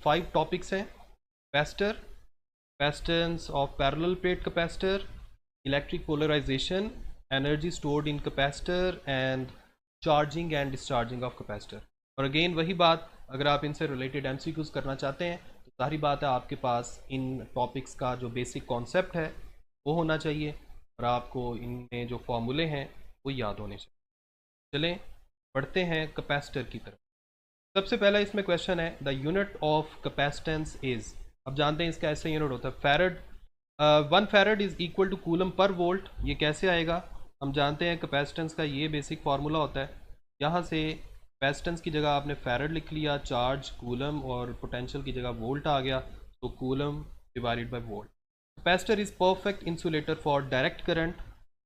5 topics हैं: capacitor, capacitance of parallel plate capacitor, electric polarisation, energy stored in capacitor and charging and discharging of capacitor. और again वही बात, अगर आप इनसे रिलेटेड एमसीक्यूज करना चाहते हैं तो जाहिर बात है आपके पास इन टॉपिक्स का जो बेसिक कॉन्सेप्ट है वो होना चाहिए और आपको इनमें जो फॉर्मूले हैं वो याद होने चाहिए। चलें पढ़ते हैं कैपेसिटर की तरफ। सबसे पहला इसमें क्वेश्चन है the unit of capacitance is. अब जानते हैं इसका ऐसे यूनिट होता है farad. 1 farad is equal to coulomb per volt. ये कैसे आएगा? हम जानते हैं कैपेसिटेंस का ये बेसिक फार्मूला होता है। यहाँ से कैपेसिटेंस की जगह आपने फैरड लिख लिया, चार्ज कूलम और पोटेंशियल की जगह वोल्ट आ गया, तो coulomb divided by volt. Capacitor is perfect insulator for direct current.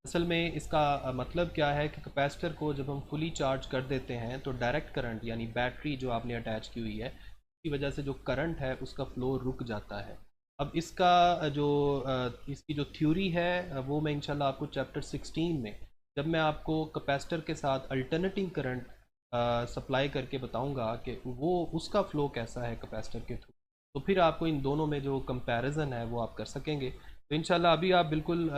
असल में इसका मतलब क्या है कि कैपेसिटर को जब हम फुली चार्ज कर देते हैं तो डायरेक्ट करंट यानी बैटरी जो आपने अटैच की हुई है उसकी वजह से जो करंट है उसका फ्लो रुक जाता है। अब इसका जो इसकी जो थ्योरी है वो मैं इंशाल्लाह आपको चैप्टर 16 में, जब मैं आपको कैपेसिटर के साथ अल्टरनेटिंग करंट सप्लाई करके बताऊंगा कि वो उसका फ़्लो कैसा है कैपेसिटर के थ्रू, तो फिर आपको इन दोनों में जो कंपैरिजन है वो आप कर सकेंगे। तो इंशाल्लाह अभी आप बिल्कुल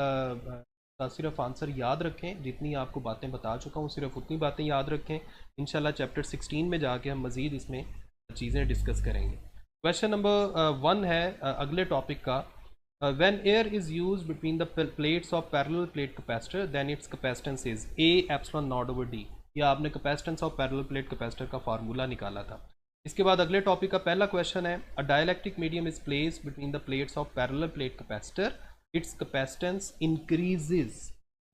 सिर्फ आंसर याद रखें, जितनी आपको बातें बता चुका हूँ सिर्फ उतनी बातें याद रखें। इंशाल्लाह चैप्टर 16 में जाके हम मज़ीद इसमें चीज़ें डिस्कस करेंगे। क्वेश्चन नंबर 1 है अगले टॉपिक का, when air is used between the plates of parallel plate capacitor then its capacitance is A epsilon naught over d. या आपने capacitance of parallel plate capacitor का फार्मूला निकाला था। इसके बाद अगले टॉपिक का पहला क्वेश्चन है अ dielectric medium is placed between the plates of parallel plate capacitor, it's capacitance increases.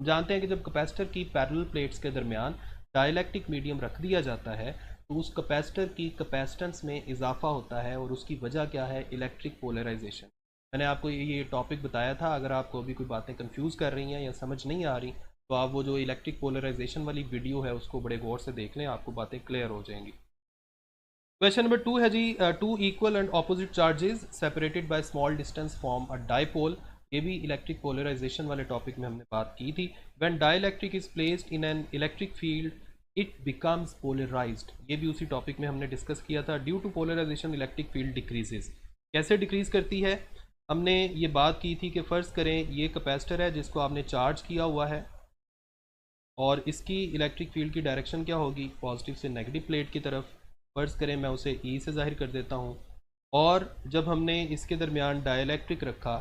जानते हैं कि जब कैपेसिटर की पैरेलल प्लेट्स के दरमियान डाइलेक्ट्रिक मीडियम रख दिया जाता है तो उस कैपेसिटर की कैपेसिटेंस में इजाफा होता है और उसकी वजह क्या है? Electric polarisation. मैंने आपको ये टॉपिक बताया था। अगर आपको अभी कोई बातें कंफ्यूज कर रही हैं या समझ नहीं आ रही तो आप वो जो इलेक्ट्रिक पोलराइजेशन वाली वीडियो है उसको बड़े गौर से देख लें, आपको बातें क्लियर हो जाएंगी। क्वेश्चन नंबर 2 है जी, two equal and opposite charges separated by small distance form a dipole. ये भी इलेक्ट्रिक पोलराइजेशन वाले टॉपिक में हमने बात की थी। When dielectric is placed in an electric field it becomes polarised. ये भी उसी टॉपिक में हमने डिस्कस किया था। Due to polarisation electric field decreases. कैसे डिक्रीज करती है? हमने ये बात की थी कि फ़र्ज़ करें ये कैपेसिटर है जिसको आपने चार्ज किया हुआ है और इसकी इलेक्ट्रिक फील्ड की डायरेक्शन क्या होगी? पॉजिटिव से नेगेटिव प्लेट की तरफ। फ़र्ज़ करें मैं उसे ई से जाहिर कर देता हूँ। और जब हमने इसके दरमियान डाइलेक्ट्रिक रखा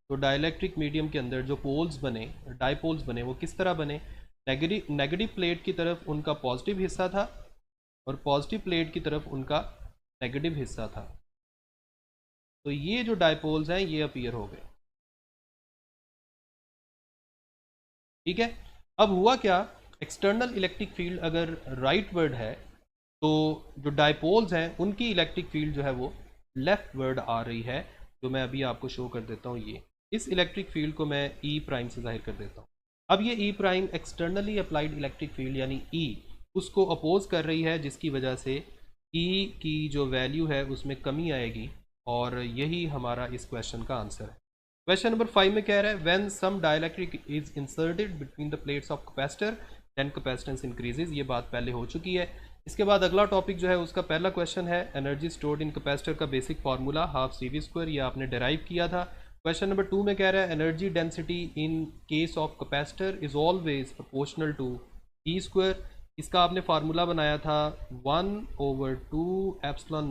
तो डाइलेक्ट्रिक मीडियम के अंदर जो पोल्स बने, डाइपोल्स बने, वो किस तरह बने? नेगेटिव प्लेट की तरफ उनका पॉजिटिव हिस्सा था और पॉजिटिव प्लेट की तरफ उनका नेगेटिव हिस्सा था। तो ये जो डाइपोल्स हैं ये अपीयर हो गए। ठीक है। अब हुआ क्या, एक्सटर्नल इलेक्ट्रिक फील्ड अगर राइट वर्ड है तो जो डाइपोल्स हैं उनकी इलेक्ट्रिक फील्ड जो है वो लेफ्ट वर्ड आ रही है, जो मैं अभी आपको शो कर देता हूँ। ये इस इलेक्ट्रिक फील्ड को मैं ई प्राइम से जाहिर कर देता हूँ। अब ये E prime externally applied electric field यानी ई उसको अपोज कर रही है, जिसकी वजह से ई की जो वैल्यू है उसमें कमी आएगी और यही हमारा इस क्वेश्चन का आंसर है। क्वेश्चन नंबर 5 में कह रहा है when some dielectric is inserted between the plates of capacitor then capacitance increases. ये बात पहले हो चुकी है। इसके बाद अगला टॉपिक जो है उसका पहला क्वेश्चन है एनर्जी स्टोर्ड इन कैपेसिटर का basic formula half C V square, ये आपने डिराइव किया था। क्वेश्चन नंबर 2 में कह रहा है energy density in case of capacitor is always proportional to E square. इसका आपने फार्मूला बनाया था 1/2 एप्सिलॉन